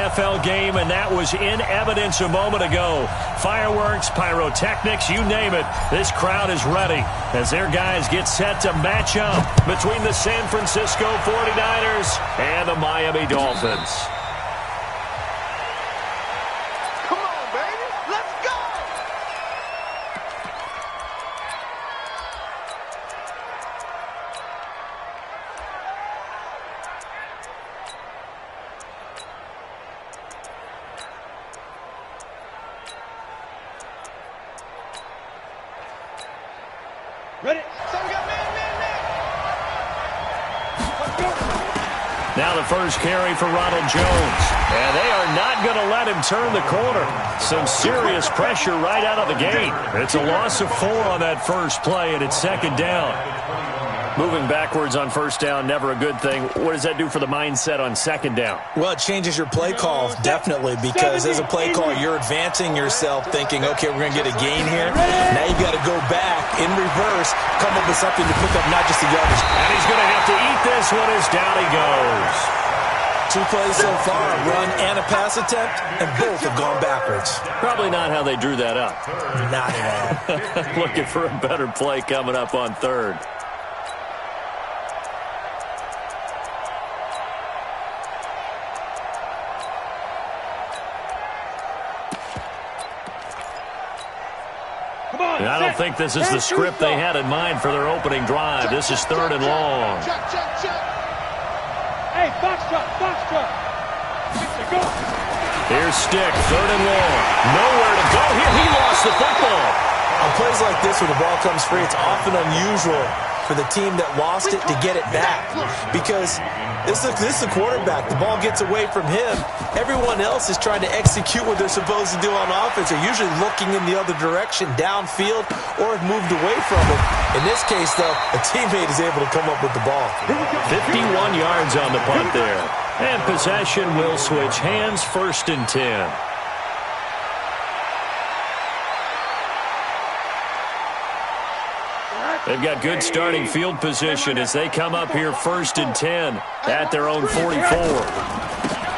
NFL game, and that was in evidence a moment ago. Fireworks, pyrotechnics, you name it. This crowd is ready as their guys get set to match up between the San Francisco 49ers and the Miami Dolphins. Ready? So we got man. Let's go. Now the first carry for Ronald Jones. And they are not going to let him turn the corner. Some serious pressure right out of the gate. It's a loss of 4 on that first play, and it's second down. Moving backwards on first down, never a good thing. What does that do for the mindset on second down? Well, it changes your play call, definitely, because as a play call, you're advancing yourself thinking, okay, we're going to get a gain here. Now you've got to go back in reverse, come up with something to pick up not just the yardage. And he's going to have to eat this one as down he goes. 2 plays so far, a run and a pass attempt, and both have gone backwards. Probably not how they drew that up. Not at all. Looking for a better play coming up on third. And I don't think this is the script they had in mind for their opening drive. This is third and long. Hey, box truck. Here's Stick, third and long. Nowhere to go here. He lost the football. On plays like this, when the ball comes free, it's often unusual for the team that lost it to get it back. Because this is the quarterback. The ball gets away from him. Everyone else is trying to execute what they're supposed to do on offense. They're usually looking in the other direction, downfield, or have moved away from it. In this case, though, a teammate is able to come up with the ball. 51 yards on the punt there. And possession will switch hands, first and 10. They've got good starting field position as they come up here first and 10 at their own 44.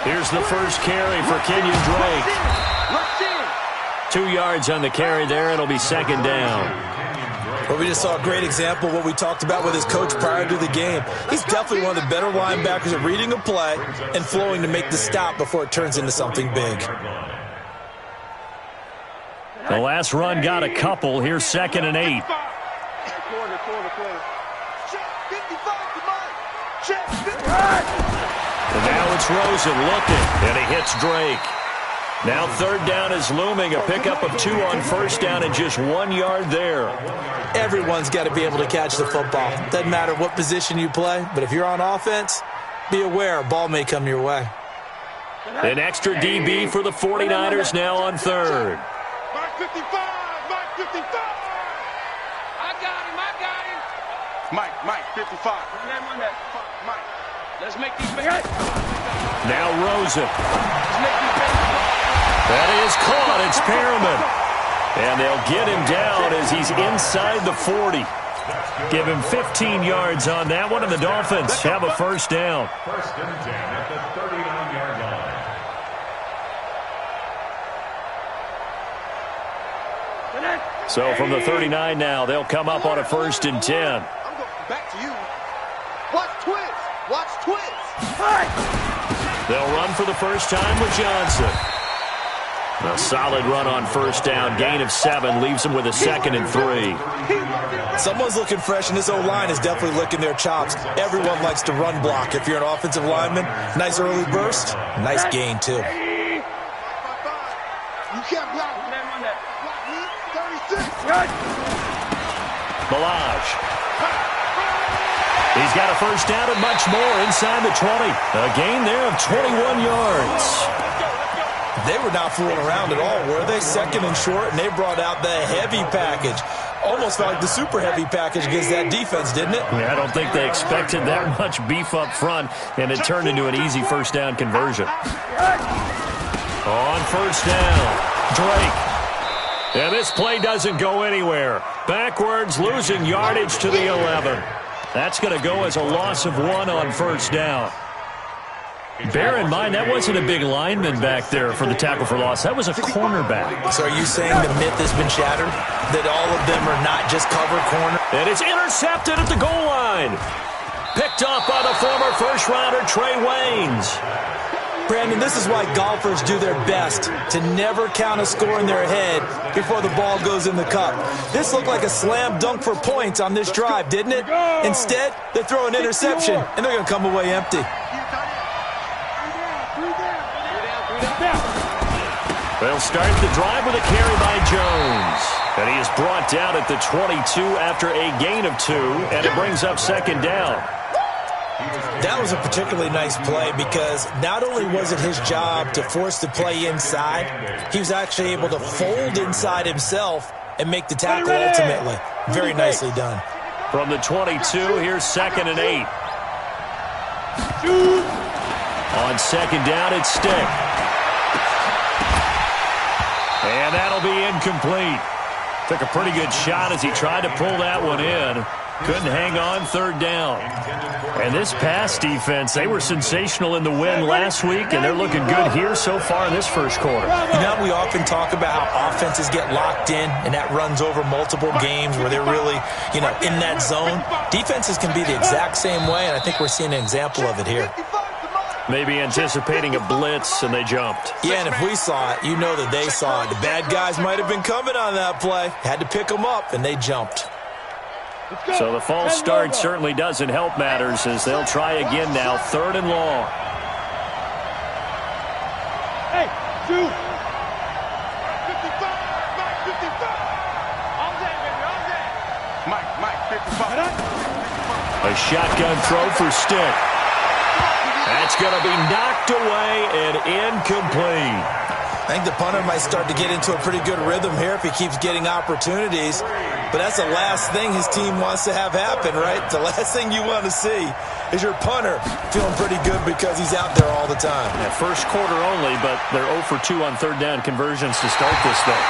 Here's the first carry for Kenyon Drake. 2 yards on the carry there. It'll be second down. Well, we just saw a great example of what we talked about with his coach prior to the game. He's definitely one of the better linebackers at reading a play and flowing to make the stop before it turns into something big. The last run got a couple. Here's second and 8. And now it's Rosen looking, and he hits Drake. Now third down is looming, a pickup of 2 on first down and just 1 yard there. Everyone's got to be able to catch the football. Doesn't matter what position you play, but if you're on offense, be aware a ball may come your way. An extra DB for the 49ers now on third. Mark 55. Mike, 55. Mike, let's make these big. Now Rosen. That is caught. It's Perriman. And they'll get him down as he's inside the 40. Give him 15 yards on that one, and the Dolphins have a first down. First and 10 at the 39-yard line. So from the 39 now, they'll come up on a first and 10. Back to you. Watch twist. They'll run for the first time with Johnson. A solid run on first down. Gain of 7 leaves them with a second and 3. Someone's looking fresh, and this O-line is definitely licking their chops. Everyone likes to run block. If you're an offensive lineman, nice early burst, nice gain too. You can't block me. Block me. 36. Balaj. He's got a first down and much more inside the 20. A gain there of 21 yards. They were not fooling around at all, were they? Second and short, and they brought out the heavy package. Almost felt like the super heavy package against that defense, didn't it? Yeah, I don't think they expected that much beef up front, and it turned into an easy first down conversion. On first down, Drake. And this play doesn't go anywhere. Backwards, losing yardage to the 11. That's going to go as a loss of 1 on first down. Bear in mind, that wasn't a big lineman back there for the tackle for loss. That was a cornerback. So are you saying the myth has been shattered? That all of them are not just cover corner? And it's intercepted at the goal line. Picked off by the former first-rounder Trey Waynes. Brandon, this is why golfers do their best to never count a score in their head before the ball goes in the cup. This looked like a slam dunk for points on this drive, didn't it? Instead, they throw an interception, and they're going to come away empty. They'll start the drive with a carry by Jones. And he is brought down at the 22 after a gain of 2, and it brings up second down. That was a particularly nice play because not only was it his job to force the play inside, he was actually able to fold inside himself and make the tackle ultimately. Very nicely done. From the 22, here's 2nd and 8. On second down, it's Stick. And that'll be incomplete. Took a pretty good shot as he tried to pull that one in. Couldn't hang on, 3rd down. And this pass defense, they were sensational in the win last week, and they're looking good here so far in this first quarter. You know, we often talk about how offenses get locked in, and that runs over multiple games where they're really, in that zone. Defenses can be the exact same way, and I think we're seeing an example of it here. Maybe anticipating a blitz, and they jumped. Yeah, and if we saw it, you know that they saw it. The bad guys might have been coming on that play. Had to pick them up, and they jumped. So the false start certainly doesn't help matters as they'll try again now, 3rd and long. Hey, 2. 55. Mike, 55. All day, baby, all day. Mike, 55. A shotgun throw for Stick. That's going to be knocked away and incomplete. I think the punter might start to get into a pretty good rhythm here if he keeps getting opportunities. But that's the last thing his team wants to have happen, right? The last thing you want to see is your punter feeling pretty good because he's out there all the time. Yeah, first quarter only, but they're 0 for 2 on 3rd down conversions to start this thing.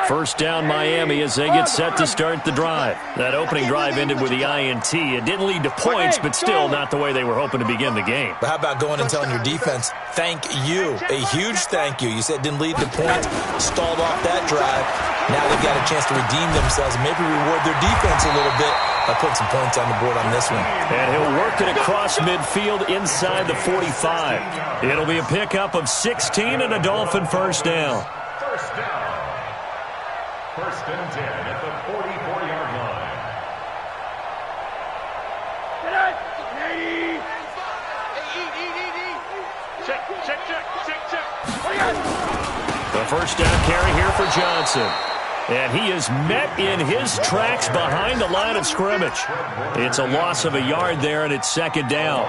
First down Miami as they get set to start the drive. That opening drive ended with the INT. It didn't lead to points, but still not the way they were hoping to begin the game. But how about going and telling your defense, thank you, a huge thank you. You said it didn't lead to points, stalled off that drive. Now they've got a chance to redeem themselves and maybe reward their defense a little bit by putting some points on the board on this one. And he'll work it across midfield inside the 45. It'll be a pickup of 16 and a Dolphin first down. First down. 1st and 10 at the 44-yard line. Check. The first down carry here for Johnson. And he is met in his tracks behind the line of scrimmage. It's a loss of a yard there, and it's 2nd down.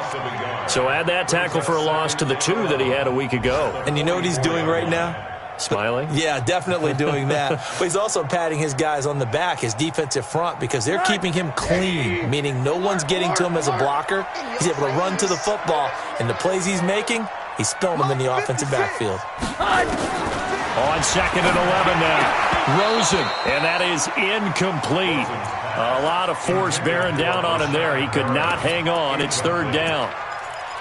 So add that tackle for a loss to the 2 that he had a week ago. And you know what he's doing right now? Smiling? Yeah, definitely doing that. But he's also patting his guys on the back, his defensive front, because they're keeping him clean, meaning no one's getting to him as a blocker. He's able to run to the football, and the plays he's making, he's spilling them in the offensive backfield. On 2nd and 11 now. Rosen, and that is incomplete. A lot of force bearing down on him there. He could not hang on. It's 3rd down.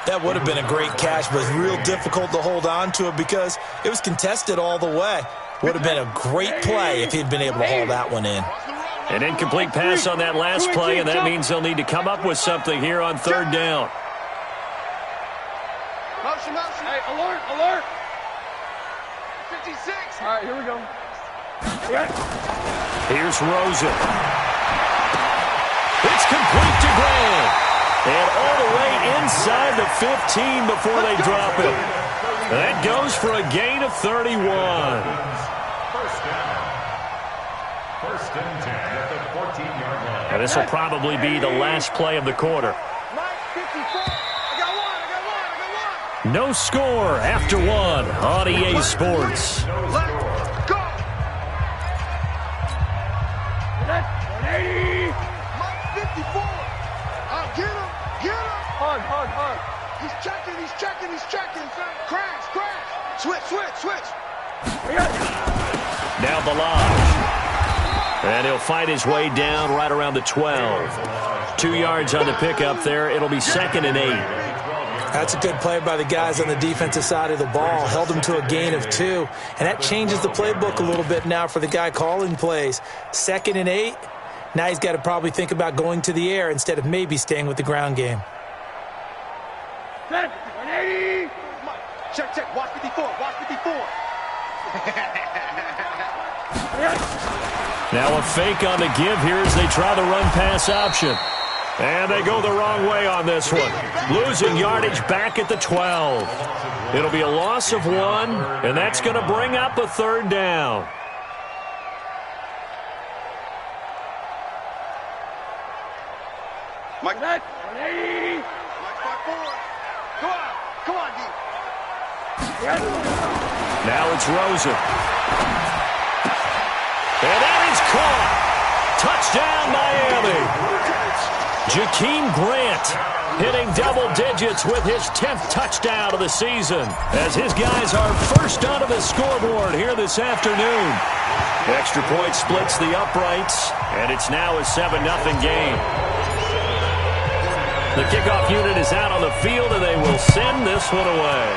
That would have been a great catch, but it's real difficult to hold on to it because it was contested all the way. Would have been a great play if he'd been able to hold that one in. An incomplete pass on that last play, and that means they'll need to come up with something here on 3rd down. Motion. Hey, alert. 56. All right, here we go. Here's Rosen. It's complete to Graham. And all the way inside the 15 before they drop it. That goes for a gain of 31. First down. 1st and 10 at the 14-yard line. And this will probably be the last play of the quarter. Mike, 54. I got one. No score after one on EA Sports. Let's go. 180. Mike 54. Get him. Get him. Hard. He's checking. Crash. Switch. Now Balaj. And he'll fight his way down right around the 12. 2 yards on the pickup there. It'll be 2nd and 8. That's a good play by the guys on the defensive side of the ball. Held them to a gain of 2. And that changes the playbook a little bit now for the guy calling plays. 2nd and 8. Now he's got to probably think about going to the air instead of maybe staying with the ground game. 180. Check. Watch 54. Now a fake on the give here as they try the run-pass option. And they go the wrong way on this one. Losing yardage back at the 12. It'll be a loss of 1, and that's going to bring up a 3rd down. Mike, 180. Mike 54. Come on, D. Now it's Rosen. And that is caught. Touchdown, Miami. Jakeem Grant hitting double digits with his 10th touchdown of the season as his guys are first onto the scoreboard here this afternoon. Extra point splits the uprights, and it's now a 7-0 game. The kickoff unit is out on the field, and they will send this one away.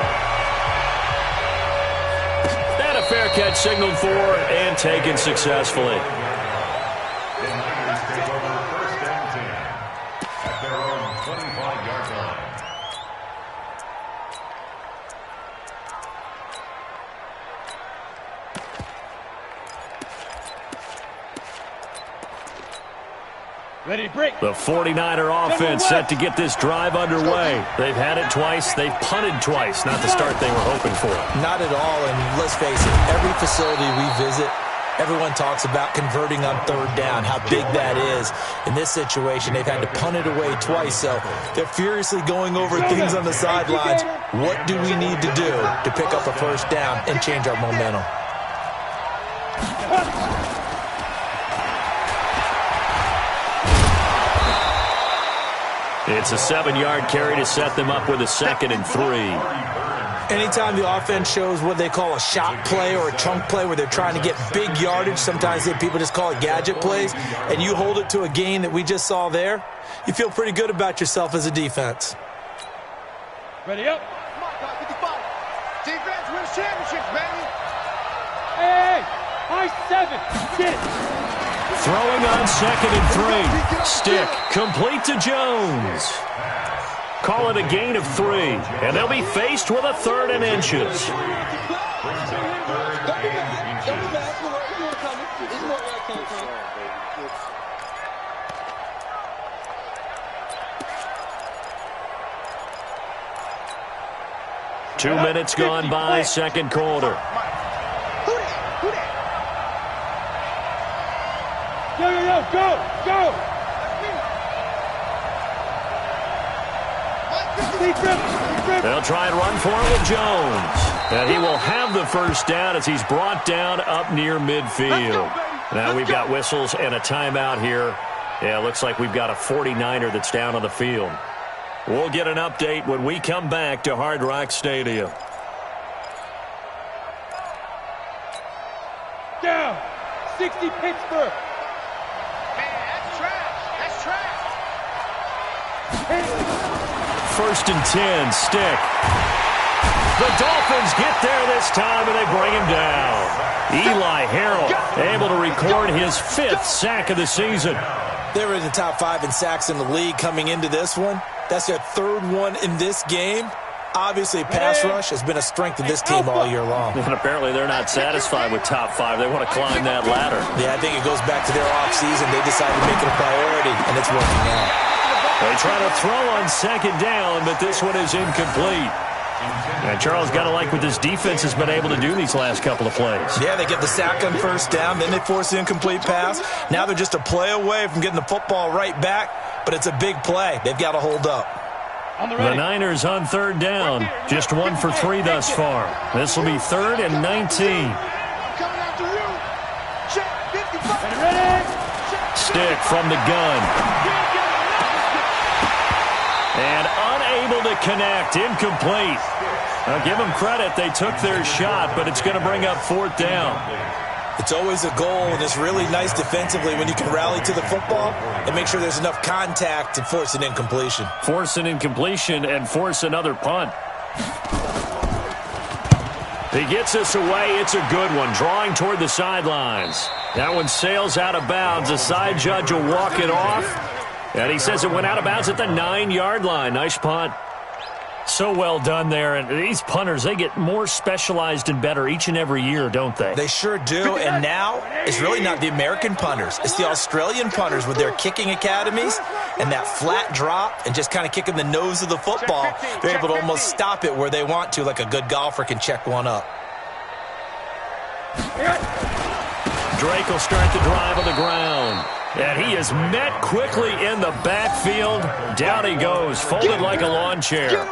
And a fair catch signaled for and taken successfully. Ready, break. The 49er offense set to get this drive underway. They've had it twice. They've punted twice. Not the start they were hoping for. Not at all, and let's face it, every facility we visit, everyone talks about converting on 3rd down, how big that is. In this situation, they've had to punt it away twice, so they're furiously going over things on the sidelines. What do we need to do to pick up a 1st down and change our momentum? It's a 7-yard carry to set them up with a 2nd and 3. Anytime the offense shows what they call a shot play or a chunk play where they're trying to get big yardage, sometimes people just call it gadget plays, and you hold it to a gain that we just saw there, you feel pretty good about yourself as a defense. Ready up. Come on, 55. Defense wins championships, baby. Hey, high 7. Get it. Throwing on 2nd and 3. Stick complete to Jones. Call it a gain of 3, and they'll be faced with a 3rd and inches. Two minutes gone by, 2nd quarter. Go! They'll try and run for it with Jones. And he will have the 1st down as he's brought down up near midfield. Now we've got whistles and a timeout here. Yeah, it looks like we've got a 49er that's down on the field. We'll get an update when we come back to Hard Rock Stadium. Down! 60 Pittsburgh! Man, that's trash! 1st and 10, Stick. The Dolphins get there this time, and they bring him down. Eli Harrell able to record his 5th sack of the season. They were in the top 5 in sacks in the league coming into this one. That's their 3rd one in this game. Obviously, pass rush has been a strength of this team all year long. And apparently they're not satisfied with top 5. They want to climb that ladder. Yeah, I think it goes back to their offseason. They decided to make it a priority, and it's working out. They try to throw on 2nd down, but this one is incomplete. And Charles, got to like what this defense has been able to do these last couple of plays. Yeah, they get the sack on 1st down, then they force the incomplete pass. Now they're just a play away from getting the football right back, but it's a big play. They've got to hold up. The Niners on third down. Just 1 for 3 thus far. This will be 3rd and 19. Stick from the gun. And unable to connect. Incomplete. Now give them credit. They took their shot, but it's going to bring up 4th down. It's always a goal, and it's really nice defensively when you can rally to the football and make sure there's enough contact to force an incompletion. Force an incompletion and force another punt. He gets this away. It's a good one. Drawing toward the sidelines. That one sails out of bounds. The side judge will walk it off. And he says it went out of bounds at the 9-yard line. Nice punt. So well done there. And these punters, they get more specialized and better each and every year, don't they? They sure do. And now it's really not the American punters. It's the Australian punters with their kicking academies and that flat drop and just kind of kicking the nose of the football. They're able to almost stop it where they want to, like a good golfer can check one up. Drake will start the drive on the ground. And he is met quickly in the backfield. Down he goes, folded like a lawn chair.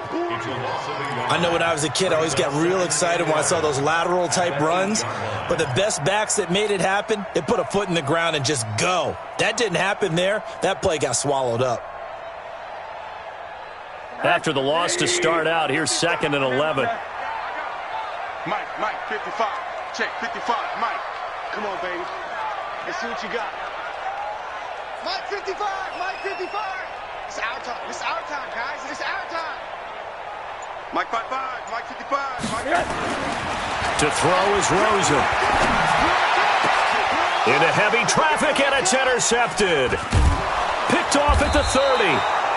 I know when I was a kid, I always got real excited when I saw those lateral-type runs. But the best backs that made it happen, they put a foot in the ground and just go. That didn't happen there. That play got swallowed up. After the loss to start out, here's 2nd and 11. Mike, 55. Check, 55. Mike, come on, baby. Let's see what you got. Mike 55, Mike 55. It's our time. It's our time, guys. It's our time. Mike 55, Mike 55. Mike. To throw is Rosen. Into heavy traffic, and it's intercepted. Picked off at the 30.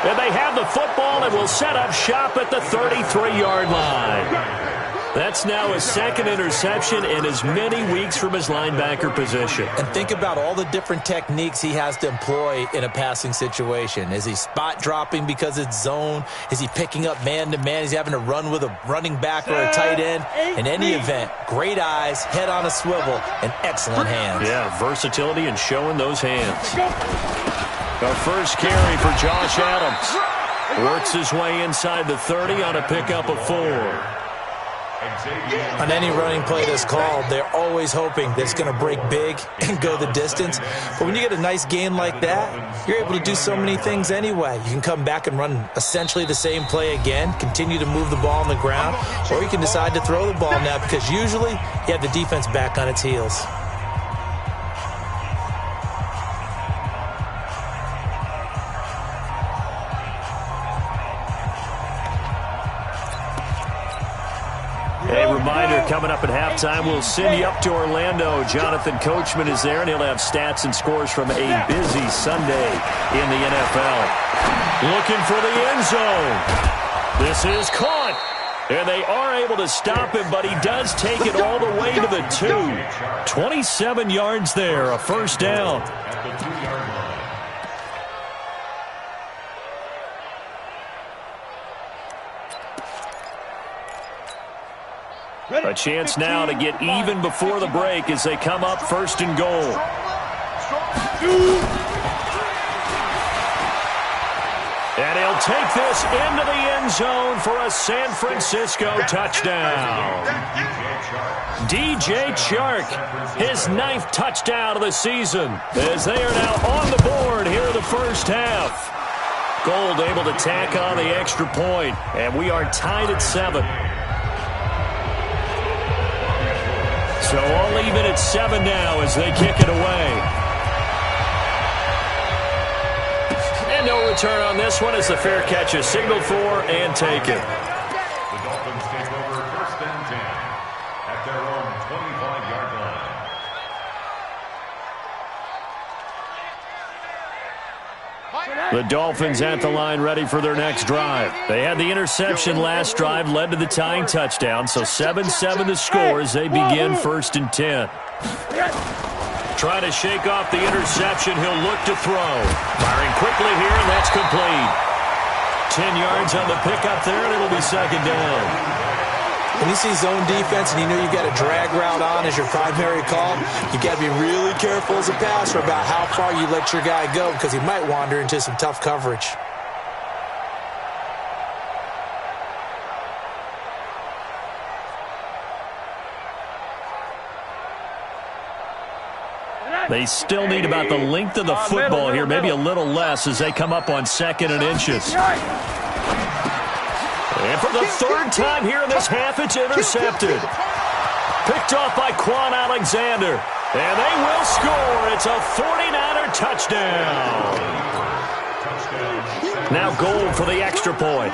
And they have the football and will set up shop at the 33-yard line. That's now his 2nd interception in as many weeks from his linebacker position. And think about all the different techniques he has to employ in a passing situation. Is he spot dropping because it's zone? Is he picking up man-to-man? Is he having to run with a running back or a tight end? In any event, great eyes, head on a swivel, and excellent hands. Yeah, versatility and showing those hands. The first carry for Josh Adams. Works his way inside the 30 on a pickup of 4. On any running play that's called, they're always hoping that it's going to break big and go the distance. But when you get a nice gain like that, you're able to do so many things anyway. You can come back and run essentially the same play again, continue to move the ball on the ground, or you can decide to throw the ball now because usually you have the defense back on its heels. A reminder, coming up at halftime, we'll send you up to Orlando. Jonathan Coachman is there, and he'll have stats and scores from a busy Sunday in the NFL. Looking for the end zone. This is caught. And they are able to stop him, but he does take it all the way to the 2. 27 yards there, a 1st down. A chance now to get even before the break as they come up 1st and goal. And he'll take this into the end zone for a San Francisco touchdown. DJ Chark, his 9th touchdown of the season, as they are now on the board here in the first half. Gold able to tack on the extra point, and we are tied at 7. So all even at 7 now as they kick it away. And no return on this one as the fair catch is signaled for and taken. The Dolphins take over 1st and 10 at their own 25-yard line. The Dolphins at the line ready for their next drive. They had the interception last drive, led to the tying touchdown, so 7-7 the score as they begin 1st and 10. Trying to shake off the interception, he'll look to throw. Firing quickly here, and that's complete. 10 yards on the pickup there, and it'll be 2nd down. When you see zone defense and you know you've got a drag route on as your primary call, you've got to be really careful as a passer about how far you let your guy go because he might wander into some tough coverage. They still need about the length of the football here, maybe a little less as they come up on 2nd and inches. And for the 3rd time here in this half, it's intercepted. Picked off by Quan Alexander. And they will score. It's a 49er touchdown. Now goal for the extra point.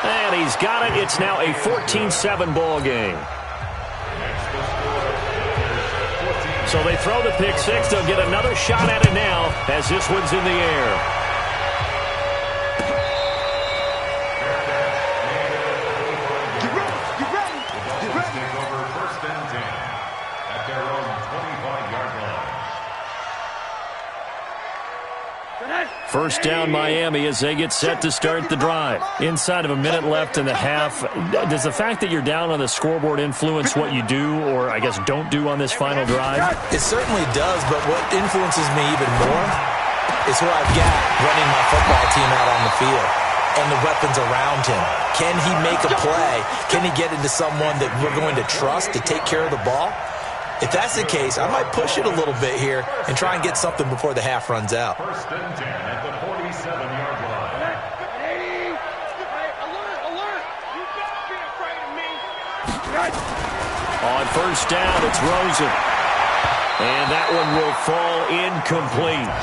And he's got it. It's now a 14-7 ball game. So they throw the pick six. They'll get another shot at it now as this one's in the air. First down Miami as they get set to start the drive. Inside of a minute left in the half. Does the fact that you're down on the scoreboard influence what you do or, I guess, don't do on this final drive? It certainly does, but what influences me even more is who I've got running my football team out on the field and the weapons around him. Can he make a play? Can he get into someone that we're going to trust to take care of the ball? If that's the case, I might push it a little bit here and try and get something before the half runs out. First and 10 at the 47-yard line. Alert! You don't be afraid of me. On first down, it's Rosen. And that one will fall incomplete.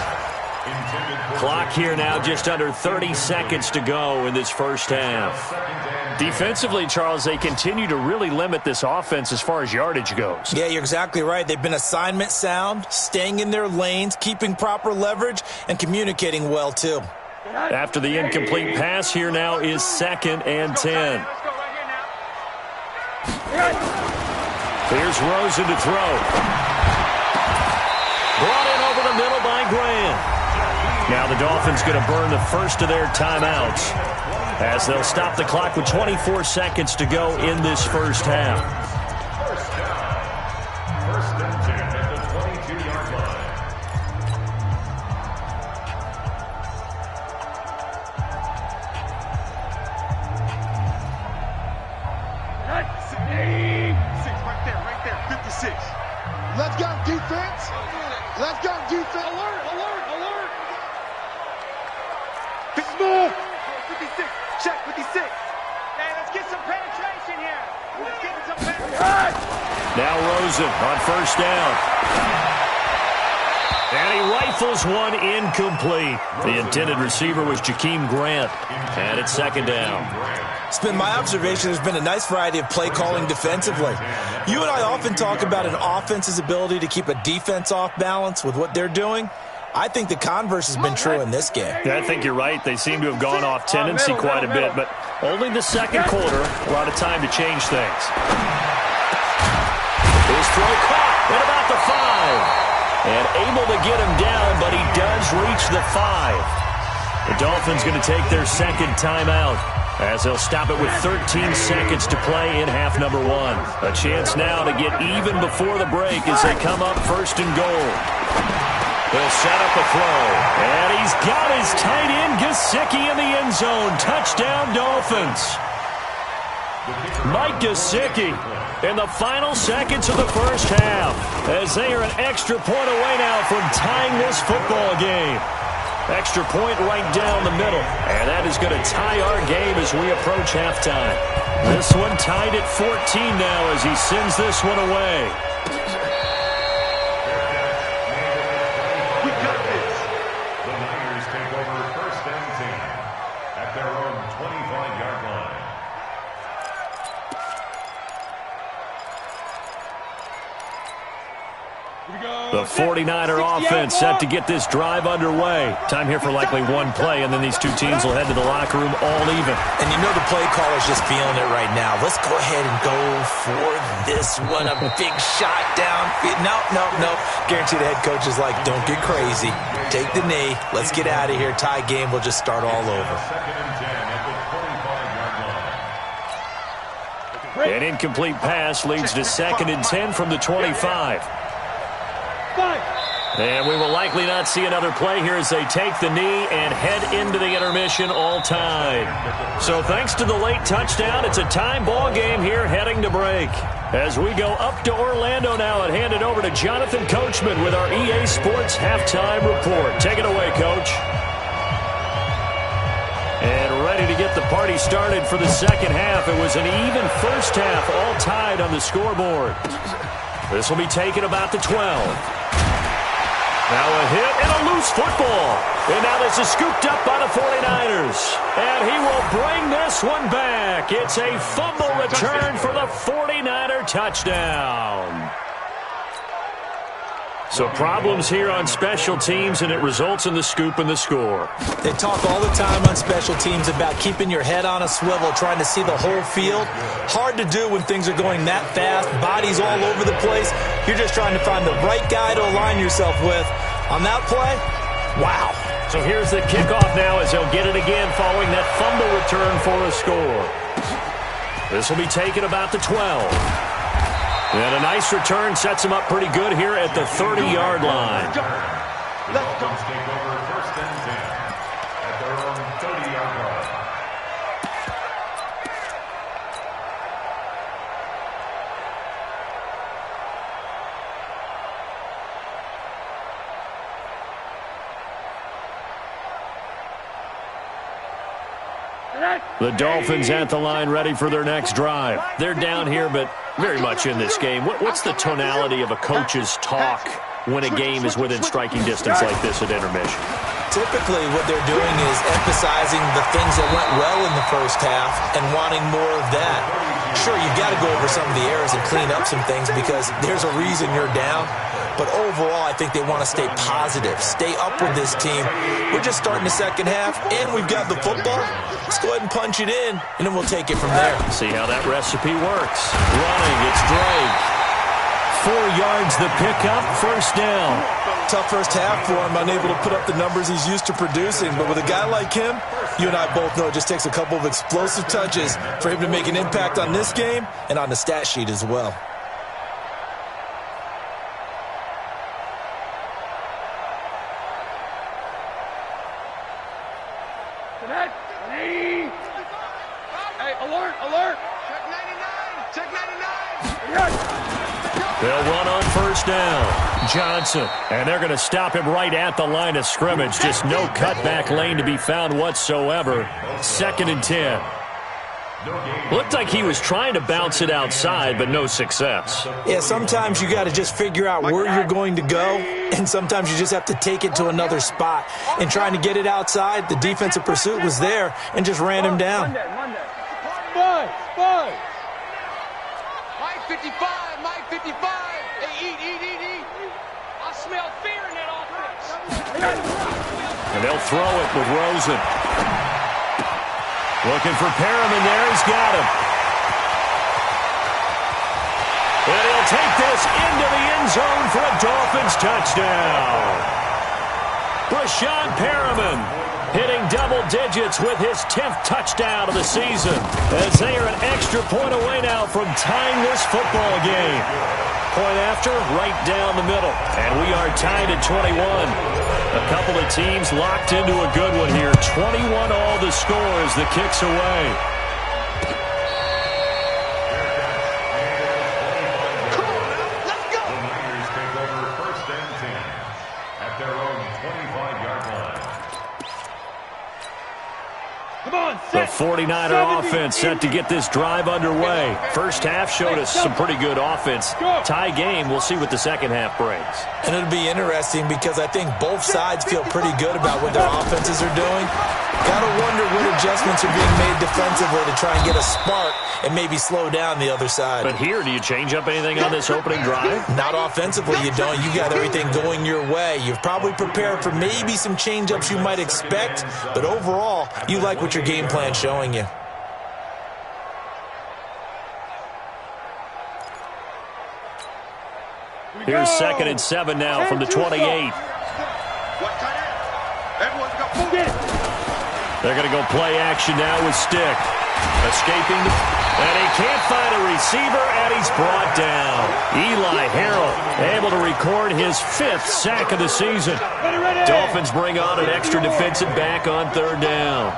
Clock here now, just under 30 seconds to go in this first half. Defensively, Charles, they continue to really limit this offense as far as yardage goes. Yeah, you're exactly right. They've been assignment sound, staying in their lanes, keeping proper leverage, and communicating well, too. After the incomplete pass, here now is 2nd and 10. Here's Rosen to throw. Brought in over the middle by Grant. Now the Dolphins going to burn the first of their timeouts as they'll stop the clock with 24 seconds to go in this first half. First down. First and 10 at the 22-yard line. Right there, 56. Let's go, defense. Let's go, defense. Alert. Move. 56. Check 56. Hey, let's get some penetration here. Now Rosen on first down. And he rifles one incomplete. The intended receiver was Jakeem Grant. And it's 2nd down. It's been my observation there's been a nice variety of play calling defensively. You and I often talk about an offense's ability to keep a defense off balance with what they're doing. I think the converse has been true in this game. Yeah, I think you're right. They seem to have gone off tendency quite a bit, but only the second quarter, a lot of time to change things. His throw caught at about the 5. And able to get him down, but he does reach the 5. The Dolphins going to take their second timeout as they'll stop it with 13 seconds to play in half number 1. A chance now to get even before the break as they come up 1st and goal. He'll set up a throw. And he's got his tight end, Gesicki, in the end zone. Touchdown, Dolphins. Mike Gesicki in the final seconds of the first half as they are an extra point away now from tying this football game. Extra point right down the middle. And that is going to tie our game as we approach halftime. This one tied at 14 now as he sends this one away. The 49er offense set to get this drive underway. Time here for likely one play, and then these two teams will head to the locker room all even. And you know the play caller's just feeling it right now. Let's go ahead and go for this one. A big shot down. No. Guarantee the head coach is like, don't get crazy. Take the knee. Let's get out of here. Tie game. We'll just start all over. An incomplete pass leads to 2nd and 10 from the 25. And we will likely not see another play here as they take the knee and head into the intermission all tied. So thanks to the late touchdown, it's a time ball game here heading to break. As we go up to Orlando now and hand it over to Jonathan Coachman with our EA Sports Halftime Report. Take it away, Coach. And ready to get the party started for the second half. It was an even first half, all tied on the scoreboard. This will be taken about the 12. Now a hit and a loose football. And now this is scooped up by the 49ers. And he will bring this one back. It's a fumble return for the 49er touchdown. So problems here on special teams, and it results in the scoop and the score. They talk all the time on special teams about keeping your head on a swivel, trying to see the whole field. Hard to do when things are going that fast, bodies all over the place. You're just trying to find the right guy to align yourself with. On that play, wow. So here's the kickoff now as they'll get it again following that fumble return for a score. This will be taken about the 12. And a nice return sets him up pretty good here at the 30-yard line. Let's go. Take over first and 10 at their own 30-yard line. The Dolphins at the line ready for their next drive. They're down here, but very much in this game. What's the tonality of a coach's talk when a game is within striking distance like this at intermission? Typically what they're doing is emphasizing the things that went well in the first half and wanting more of that. Sure, you've got to go over some of the errors and clean up some things because there's a reason you're down. But overall, I think they want to stay positive, stay up with this team. We're just starting the second half, and we've got the football. Let's go ahead and punch it in, and then we'll take it from there. See how that recipe works. Running, it's Drake. 4 yards the pickup, first down. Tough first half for him, unable to put up the numbers he's used to producing. But with a guy like him, you and I both know it just takes a couple of explosive touches for him to make an impact on this game and on the stat sheet as well. Hey, alert, alert. Check 99. Check 99. They'll run on first down. Johnson. And they're going to stop him right at the line of scrimmage. Just no cutback lane to be found whatsoever. 2nd and 10. Looked like he was trying to bounce it outside, but no success. Yeah, sometimes you got to just figure out where you're going to go, and sometimes you just have to take it to another spot. And trying to get it outside, the defensive pursuit was there and just ran him down. Five. Mike 55, Mike 55. Hey, eat. I smell fear in that offense. And they'll throw it with Rosen. Looking for Perriman there. He's got him. And he'll take this into the end zone for a Dolphins touchdown. Brashawn Perriman hitting double digits with his 10th touchdown of the season as they are an extra point away now from tying this football game. Point after, right down the middle. And we are tied at 21. A couple of teams locked into a good one here. 21 all the score as the kick's away. Come on, let's go. The Niners take over first and 10 at their own 25-yard line. Come on, The 49er offense set to get this drive underway. First half showed us some pretty good offense. Tie game, we'll see what the second half brings. And it'll be interesting because I think both sides feel pretty good about what their offenses are doing. Got to wonder what adjustments are being made defensively to try and get a spark and maybe slow down the other side. But here, do you change up anything on this opening drive? Not offensively, you don't. You got everything going your way. You've probably prepared for maybe some change-ups you might expect, but overall, you like what your game plan's showing you. Here's 2nd and 7 now from the 28. What tight end? Everyone's got food. They're going to go play action now with Stick. Escaping, and he can't find a receiver, and he's brought down. Eli Harrell able to record his 5th sack of the season. Dolphins bring on an extra defensive back on 3rd down.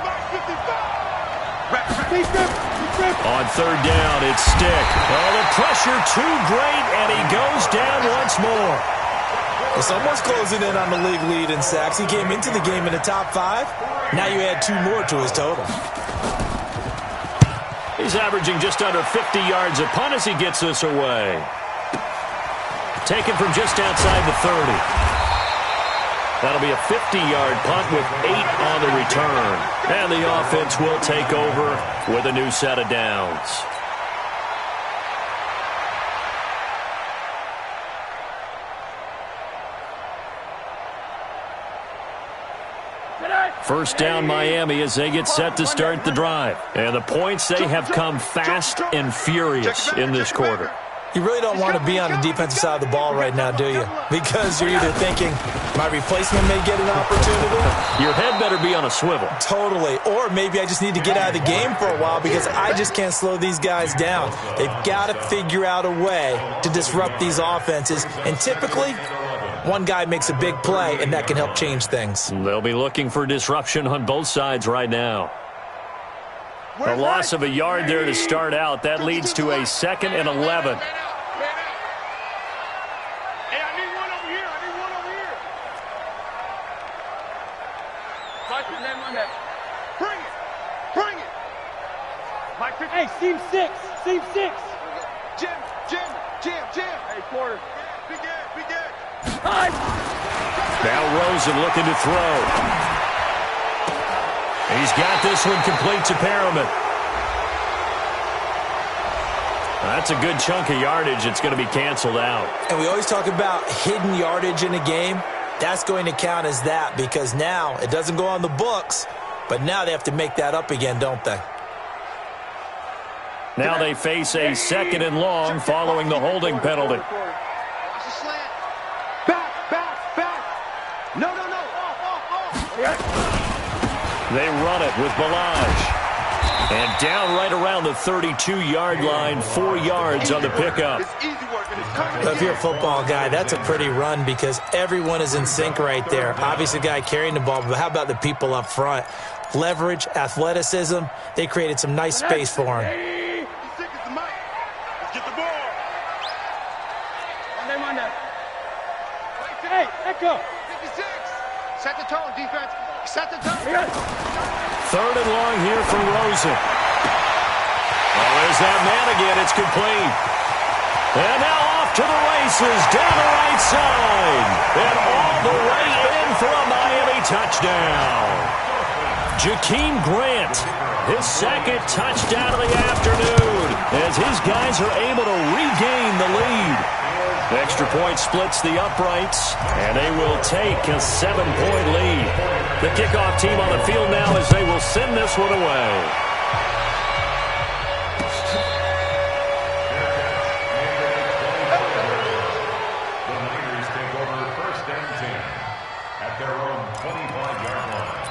On 3rd down, it's Stick. Oh, the pressure too great, and he goes down once more. Well, someone's closing in on the league lead in sacks. He came into the game in the top 5. Now you add 2 more to his total. He's averaging just under 50 yards a punt as he gets this away. Taken from just outside the 30. That'll be a 50-yard punt with 8 on the return. And the offense will take over with a new set of downs. First down Miami as they get set to start the drive. And the points, they have come fast and furious in this quarter. You really don't want to be on the defensive side of the ball right now, do you? Because you're either thinking, my replacement may get an opportunity. Your head better be on a swivel. Totally. Or maybe I just need to get out of the game for a while because I just can't slow these guys down. They've got to figure out a way to disrupt these offenses. And typically, one guy makes a big play, and that can help change things. They'll be looking for disruption on both sides right now. A loss of a yard there to start out. That leads to a 2nd and 11. Hey, seam 6. Seam 6. Jim. Hey, quarter. Be good. Now Rosen looking to throw. He's got this one complete to Perriman. That's a good chunk of yardage. It's going to be canceled out. And we always talk about hidden yardage in a game. That's going to count as that because now it doesn't go on the books, but now they have to make that up again, don't they? Now they face a 2nd and long following the holding penalty. Back. No. They run it with Balaj. And down right around the 32-yard line, 4 yards on the pickup. If you're a football guy, that's a pretty run because everyone is in sync right there. Obviously, the guy carrying the ball, but how about the people up front? Leverage, athleticism, they created some nice space for him. Hey, echo. 56. Set the tone, defense. Set the tone. 3rd and long here for Rosen. Oh, there's that man again. It's complete. And now off to the races down the right side. And all the way in for a Miami touchdown. Jakeem Grant, his 2nd touchdown of the afternoon as his guys are able to regain the lead. The extra point splits the uprights, and they will take a 7-point lead. The kickoff team on the field now as they will send this one away. The Niners take over 1st and 10 at their own 25-yard line.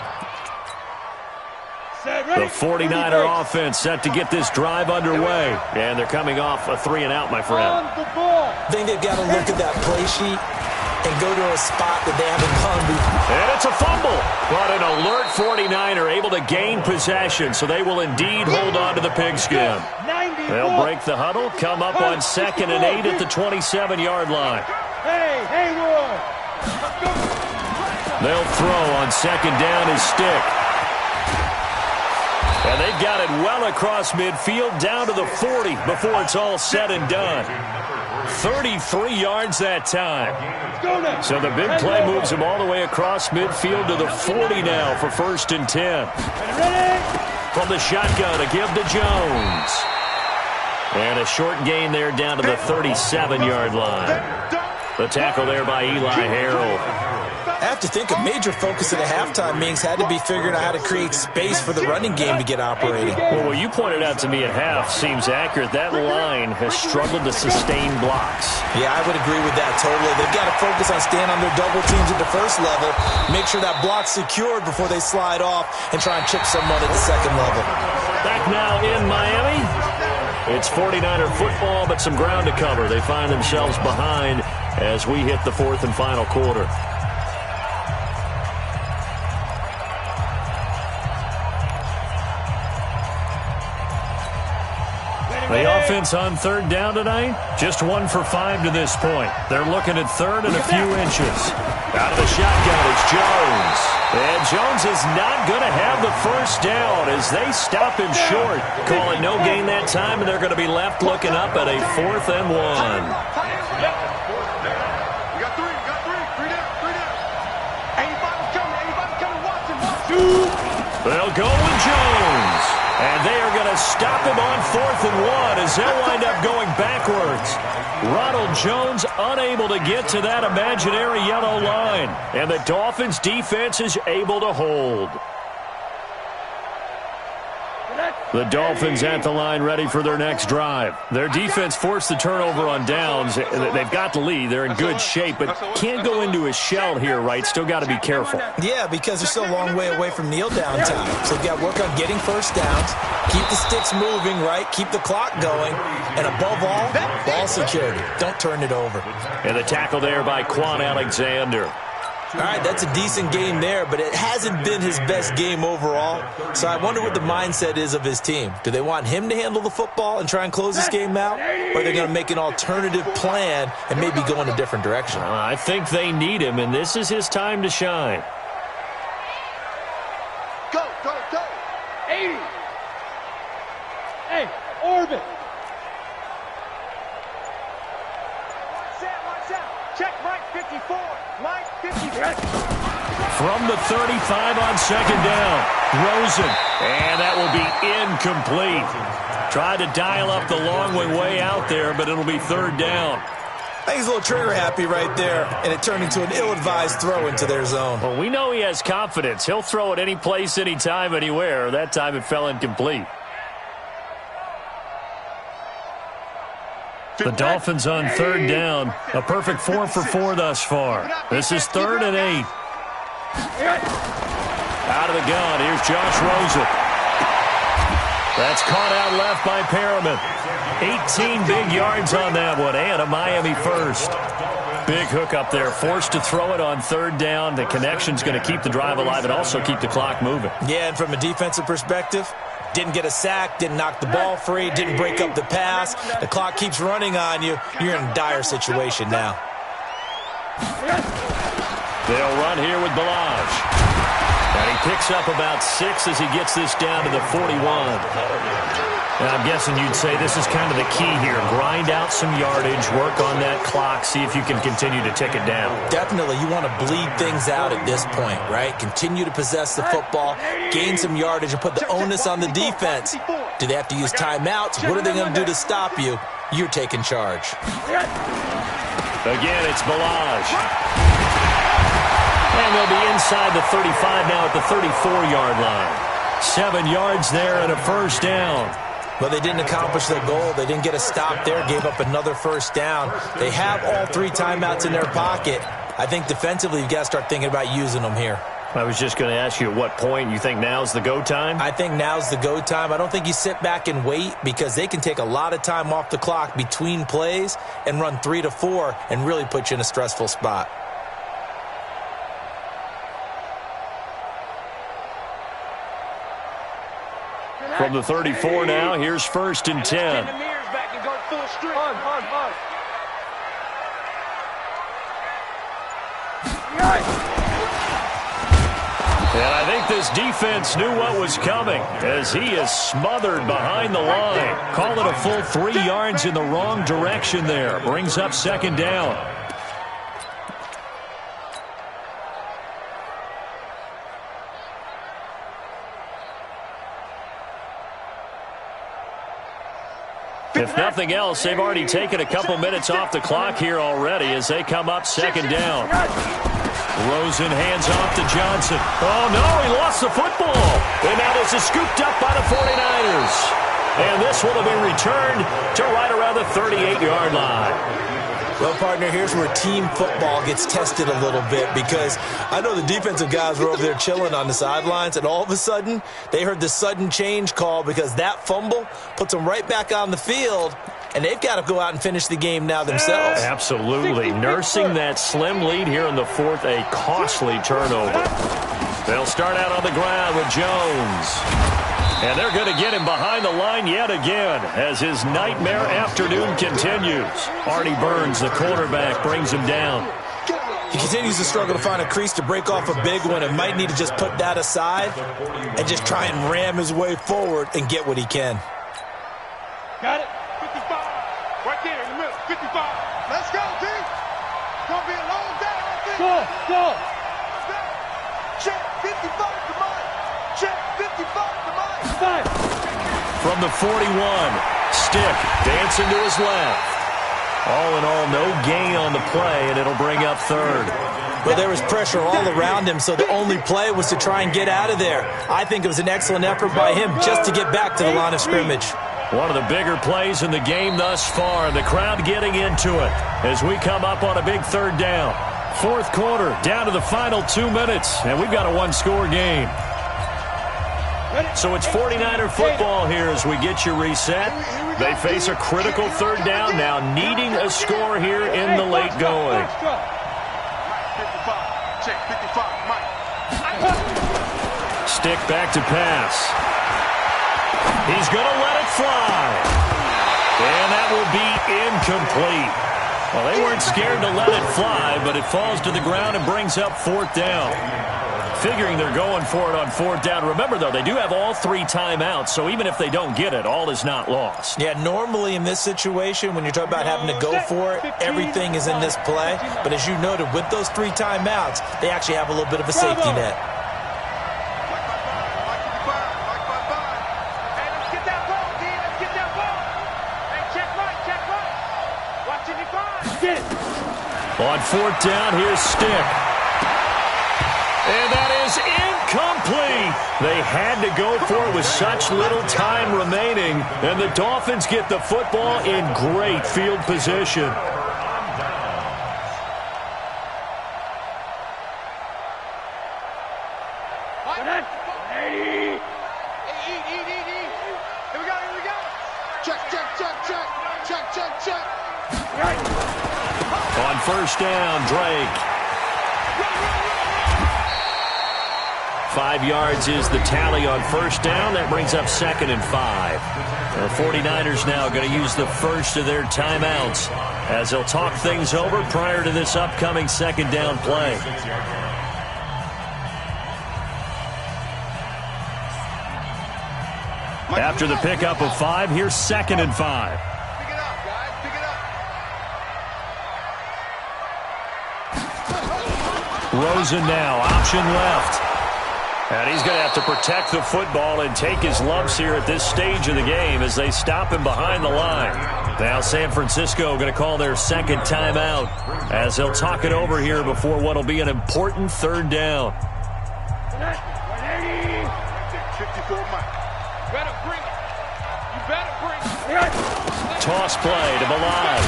The 49er offense set to get this drive underway. And they're coming off a 3-and-out, my friend. I think they've got to look at that play sheet and go to a spot that they haven't gone before. And it's a fumble. But an alert 49er able to gain possession, so they will indeed hold on to the pigskin. They'll break the huddle, come up on 2nd and 8 at the 27-yard line. Hey, Haywood. They'll throw on 2nd down his Stick. And they've got it well across midfield down to the 40 before it's all said and done. 33 yards that time. So the big play moves him all the way across midfield to the 40 now for 1st and 10. From the shotgun, a give to Jones. And a short gain there down to the 37-yard line. The tackle there by Eli Harrell. I have to think a major focus at a halftime meetings had to be figuring out how to create space for the running game to get operating. Well, what you pointed out to me at half seems accurate. That line has struggled to sustain blocks. Yeah, I would agree with that totally. They've got to focus on staying on their double teams at the first level, make sure that block's secured before they slide off and try and chip someone at the second level. Back now in Miami. It's 49er football, but some ground to cover. They find themselves behind as we hit the fourth and final quarter. The offense on third down tonight, just 1 for 5 to this point. They're looking at third and a few inches. Out of the shotgun, it's Jones. And Jones is not going to have the first down as they stop him short. Call it no gain that time, and they're going to be left looking up at a 4th and 1. You got three down. Anybody coming, watch him. They'll go with Jones. And they are going to stop him on 4th and 1 as they'll wind up going backwards. Ronald Jones unable to get to that imaginary yellow line. And the Dolphins' defense is able to hold. The Dolphins at the line ready for their next drive. Their defense forced the turnover on downs. They've got the lead. They're in good shape, but can't go into a shell here, right? Still got to be careful. Yeah, because they're still a long way away from kneel down time. So they've got to work on getting first downs, keep the sticks moving, right? Keep the clock going. And above all, ball security. Don't turn it over. And the tackle there by Quan Alexander. All right, that's a decent game there, but it hasn't been his best game overall. So I wonder what the mindset is of his team. Do they want him to handle the football and try and close this game out? Or are they going to make an alternative plan and maybe go in a different direction? I think they need him, and this is his time to shine. Go. 80. Hey, orbit. Watch out. Check Mike 54. Mike 54. From the 35 on second down, Rosen. And that will be incomplete. Tried to dial up the long way out there, but it'll be third down. I think he's a little trigger happy right there, and it turned into an ill-advised throw into their zone. Well, we know he has confidence. He'll throw it any place, anytime, anywhere. That time it fell incomplete. The Dolphins on third down. A perfect 4 for 4 thus far. This is 3rd and 8. Out of the gun. Here's Josh Rosen. That's caught out left by Perriman. 18 big yards on that one, and a Miami first. Big hook up there. Forced to throw it on third down. The connection's going to keep the drive alive and also keep the clock moving. Yeah, and from a defensive perspective, didn't get a sack, didn't knock the ball free, didn't break up the pass. The clock keeps running on you. You're in a dire situation now. They'll run here with Balaj. And he picks up about 6 as he gets this down to the 41. And I'm guessing you'd say this is kind of the key here. Grind out some yardage, work on that clock, see if you can continue to tick it down. Definitely. You want to bleed things out at this point, right? Continue to possess the football, gain some yardage, and put the onus on the defense. Do they have to use timeouts? What are they going to do to stop you? You're taking charge. Again, it's Balaj. And they'll be inside the 35 now at the 34-yard line. 7 yards there and a first down. Well, they didn't accomplish their goal. They didn't get a stop there, gave up another first down. They have all 3 timeouts in their pocket. I think defensively you've got to start thinking about using them here. I was just going to ask you at what point you think now's the go time? I think now's the go time. I don't think you sit back and wait because they can take a lot of time off the clock between plays and run 3 to 4 and really put you in a stressful spot. From the 34 now, here's 1st and 10. And I think this defense knew what was coming as he is smothered behind the line. Call it a full 3 yards in the wrong direction there. Brings up second down. If nothing else, they've already taken a couple minutes off the clock here already as they come up second down. Rosen hands off to Johnson. Oh, no, he lost the football. And now this is scooped up by the 49ers. And this one will be returned to right around the 38-yard line. Well, partner, here's where team football gets tested a little bit, because I know the defensive guys were over there chilling on the sidelines, and all of a sudden they heard the sudden change call because that fumble puts them right back on the field, and they've got to go out and finish the game now themselves. Absolutely. Nursing that slim lead here in the fourth, a costly turnover. They'll start out on the ground with Jones. And they're going to get him behind the line yet again as his nightmare afternoon continues. Artie Burns, the quarterback, brings him down. He continues to struggle to find a crease to break off a big one and might need to just put that aside and just try and ram his way forward and get what he can. Got it. 55. Right there in the middle. 55. Let's go, T. It's going to be a long day, I think. Go. Check 55 to Mike. Check 55 to Mike. From the 41, Stick dancing to his left. All in all, no gain on the play, and it'll bring up third. But there was pressure all around him, so the only play was to try and get out of there. I think it was an excellent effort by him just to get back to the line of scrimmage. One of the bigger plays in the game thus far, and the crowd getting into it as we come up on a big third down. Fourth quarter, down to the final 2 minutes, and we've got a one-score game. So it's 49er football here as we get you reset. They face a critical third down now, needing a score here in the late going. 55. Check 55, Mike. Stick back to pass. He's going to let it fly. And that will be incomplete. Well, they weren't scared to let it fly, but it falls to the ground and brings up fourth down. Figuring they're going for it on fourth down. Remember, though, they do have all three timeouts, so even if they don't get it, all is not lost. Yeah, normally in this situation, when you're talking about having to go for it, everything is in this play. But as you noted, with those three timeouts, they actually have a little bit of a safety net. On fourth down, here's Stick. And that is incomplete. They had to go for it with such little time remaining. And the Dolphins get the football in great field position. Check. On first down, Drake. 5 yards is the tally on first down. That brings up 2nd and 5. The 49ers now going to use the first of their timeouts as they'll talk things over prior to this upcoming second down play. After the pickup of 5, here's 2nd and 5. Pick it up, guys. Pick it up. Rosen now, option left. And he's going to have to protect the football and take his lumps here at this stage of the game as they stop him behind the line. Now San Francisco going to call their second timeout as they'll talk it over here before what will be an important third down. 54, Mike. Better bring it. You better bring it. Toss play to Balaj.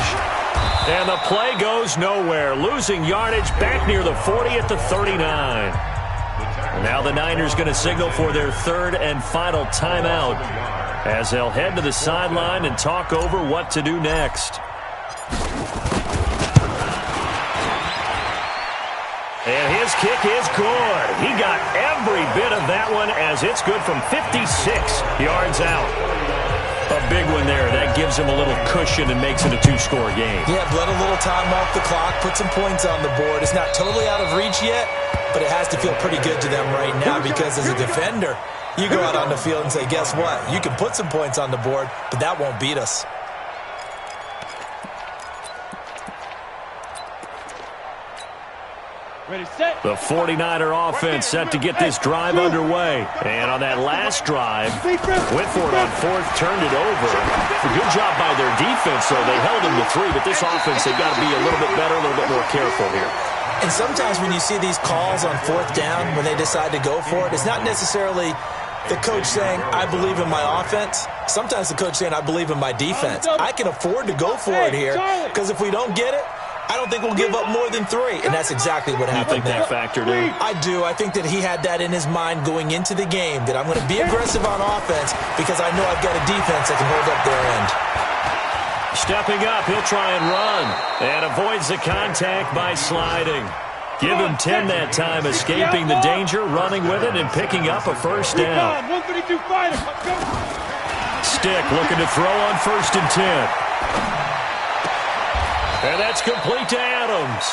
And the play goes nowhere, losing yardage back near the 40 at the 39. Now the Niners going to signal for their third and final timeout as they'll head to the sideline and talk over what to do next. And his kick is good. He got every bit of that one as it's good from 56 yards out. A big one there. That gives him a little cushion and makes it a two-score game. Yeah, let a little time off the clock, put some points on the board. It's not totally out of reach yet, but it has to feel pretty good to them right now because as a defender, you go out on the field and say, guess what? You can put some points on the board, but that won't beat us. Ready, set. The 49er offense set to get this drive underway. And on that last drive, went for it on fourth, turned it over. A good job by their defense, though. They held them to 3, but this offense, they've got to be a little bit better, a little bit more careful here. And sometimes when you see these calls on 4th down, when they decide to go for it, it's not necessarily the coach saying, I believe in my offense. Sometimes the coach saying, I believe in my defense. I can afford to go for it here because if we don't get it, I don't think we'll give up more than 3. And that's exactly what happened there. You think that factored in? I do. I think that he had that in his mind going into the game, that I'm going to be aggressive on offense because I know I've got a defense that can hold up their end. Stepping up, he'll try and run. And avoids the contact by sliding. Give him 10 that time, escaping the danger, running with it, and picking up a first down. Stick looking to throw on 1st and 10. And that's complete to Adams.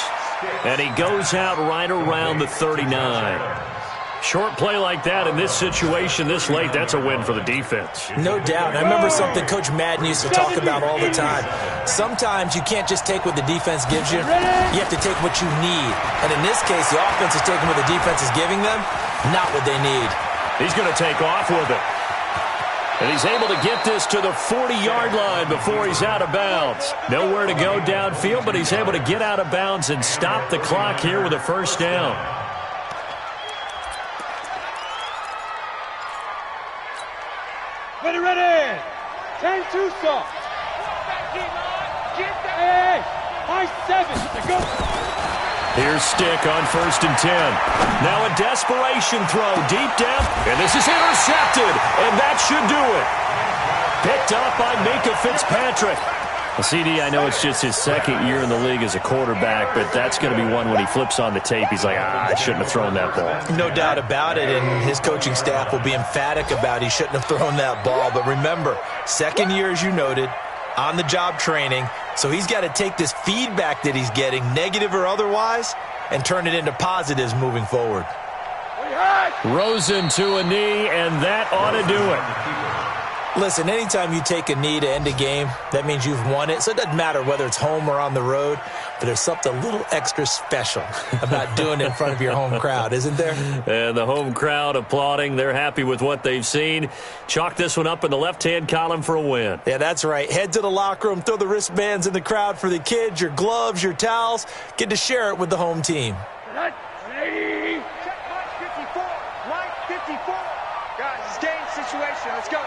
And he goes out right around the 39. Short play like that in this situation this late, that's a win for the defense. No doubt. I remember something Coach Madden used to talk about all the time. Sometimes you can't just take what the defense gives you. You have to take what you need. And in this case, the offense is taking what the defense is giving them, not what they need. He's going to take off with it. And he's able to get this to the 40-yard line before he's out of bounds. Nowhere to go downfield, but he's able to get out of bounds and stop the clock here with a first down. Ready. 10-2 soft. Hey, high 7. Go. Here's Stick on 1st and 10. Now a desperation throw deep down, and this is intercepted, and that should do it. Picked up by Minkah Fitzpatrick. Well, CD, I know it's just his 2nd year in the league as a quarterback, but that's going to be one when he flips on the tape, he's like, I shouldn't have thrown that ball. No doubt about it, and his coaching staff will be emphatic about he shouldn't have thrown that ball. But remember, 2nd year, as you noted, on-the-job training, so he's got to take this feedback that he's getting, negative or otherwise, and turn it into positives moving forward. Rosen to a knee, and that ought to do it. Listen, anytime you take a knee to end a game, that means you've won it. So it doesn't matter whether it's home or on the road, but there's something a little extra special about doing it in front of your home crowd, isn't there? And the home crowd applauding. They're happy with what they've seen. Chalk this one up in the left-hand column for a win. Yeah, that's right. Head to the locker room, throw the wristbands in the crowd for the kids, your gloves, your towels. Get to share it with the home team. Check mark 54. Right 54. Guys, it's game situation. Let's go.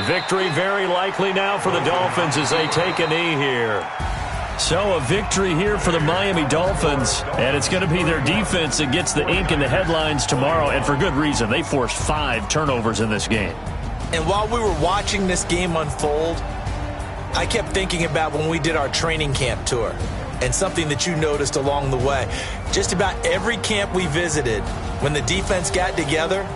Victory very likely now for the Dolphins as they take a knee here. So a victory here for the Miami Dolphins, and it's going to be their defense that gets the ink in the headlines tomorrow, and for good reason. They forced 5 turnovers in this game. And while we were watching this game unfold, I kept thinking about when we did our training camp tour and something that you noticed along the way. Just about every camp we visited, when the defense got together,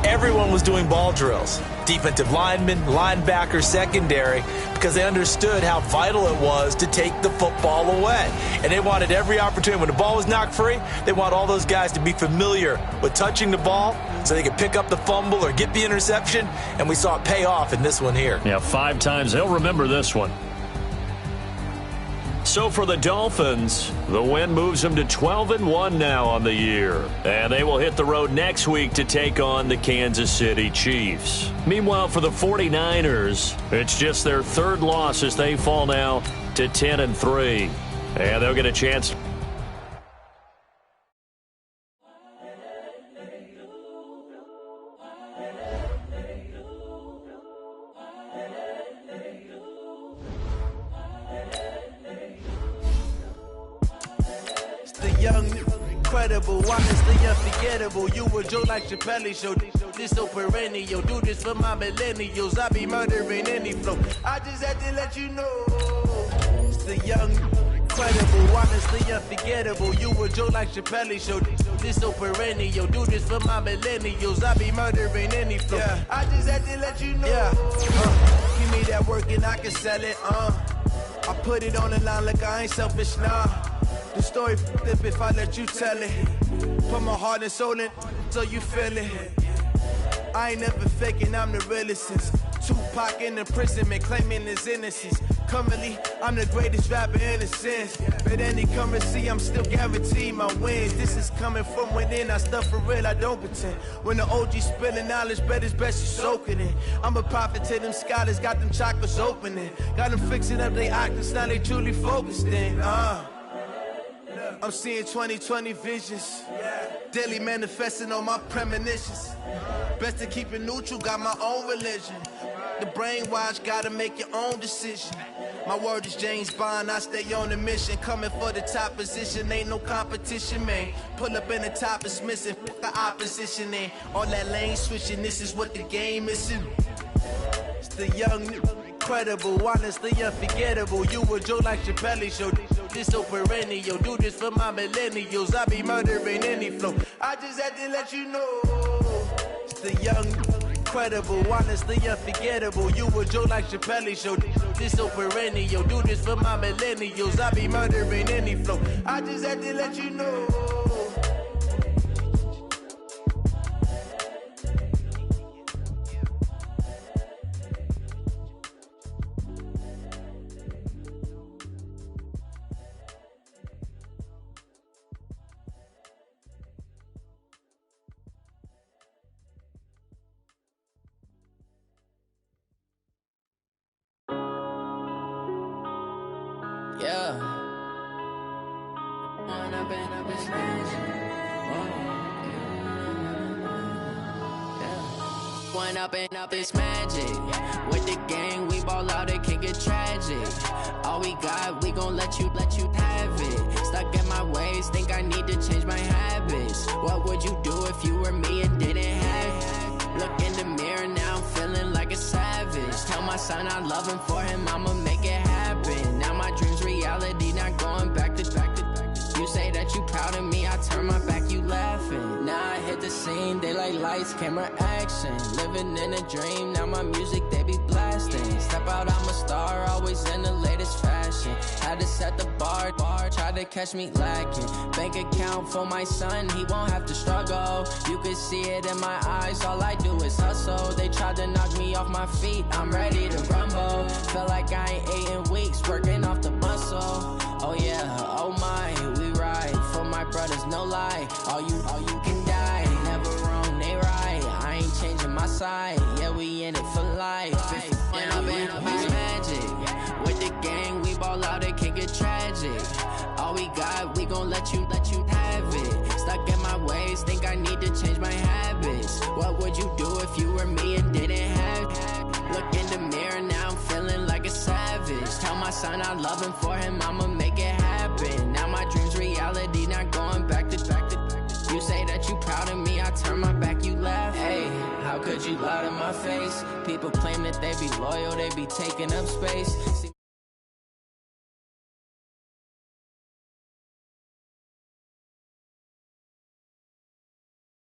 everyone was doing ball drills. Defensive linemen, linebackers, secondary, because they understood how vital it was to take the football away. And they wanted every opportunity. When the ball was knocked free, they want all those guys to be familiar with touching the ball so they could pick up the fumble or get the interception. And we saw it pay off in this one here. Yeah, 5 times. They'll remember this one. So for the Dolphins, the win moves them to 12-1 now on the year. And they will hit the road next week to take on the Kansas City Chiefs. Meanwhile, for the 49ers, it's just their 3rd loss as they fall now to 10-3. And they'll get a chance. Incredible, honestly unforgettable. You were Joe like Chappelle show. This so perennial. Do this for my millennials. I be murdering any flow. I just had to let you know. It's the young, incredible, honestly unforgettable. You were Joe like Chappelle show. This so perennial. Do this for my millennials. I be murdering any flow. Yeah. I just had to let you know. Yeah. Give me that work and I can sell it. I put it on the line like I ain't selfish, nah. The story flip if I let you tell it. Put my heart and soul in so you feel it. I ain't never faking, I'm the realest since Tupac in imprisonment claiming his innocence. Currently, I'm the greatest rapper in a sense. But any currency, I'm still guaranteed my wins. This is coming from within, I stuff for real, I don't pretend. When the OG spilling knowledge, bet it's best you soak it in. I'm a prophet to them scholars, got them chakras opening. Got them fixing up they octaves, now they truly focused in. I'm seeing 2020 visions. Daily manifesting on my premonitions. Best to keep it neutral, got my own religion. The brainwash, gotta make your own decision. My word is James Bond, I stay on the mission. Coming for the top position, ain't no competition, man. Pull up in the top is missing, fuck the opposition in. All that lane switching, this is what the game is in. It's the young, incredible, honestly unforgettable. You a Joe like Chappelle show. This so perennial, do this for my millennials. I be murdering any flow. I just had to let you know. It's the young, incredible, honestly unforgettable. You a Joe like Chappelle show. This so perennial, do this for my millennials. I be murdering any flow. I just had to let you know. Yeah. One up and up is magic. With the gang, we ball out, it can get tragic. All we got, we gon' let you have it. Stuck in my ways, think I need to change my habits. What would you do if you were me and didn't have it? Look in the mirror, now I'm feeling like a savage. Tell my son I love him, for him I'ma make it happen. Now my dream's reality, not going back to. You say that you proud of me, I turn my back, you laughing. Now I hit the scene, they like lights, camera, action. Living in a dream, now my music, they be blasting. Step out, I'm a star, always in the latest fashion. Had to set the bar, try to catch me lacking. Bank account for my son, he won't have to struggle. You can see it in my eyes, all I do is hustle. They tried to knock me off my feet, I'm ready to rumble. Feel like I ain't ate in weeks, working off the muscle. Oh yeah, oh my, we ride for my brothers, no lie. All you can die, never wrong, they right. I ain't changing my side, yeah, we in it for life. When up and up is magic. With the gang, we ball out, it can get tragic. All we got, we gon' let you have it. Stuck in my ways, think I need to change my habits. What would you do if you were me and didn't have it? Look in the mirror, now I'm feeling like a savage. Tell my son I love him, for him I'ma make it happen. Now my dream's reality, not going back to. You say that you proud of me, I turn my back, you laugh. Hey, how could you lie to my face? People claim that they be loyal, they be taking up space.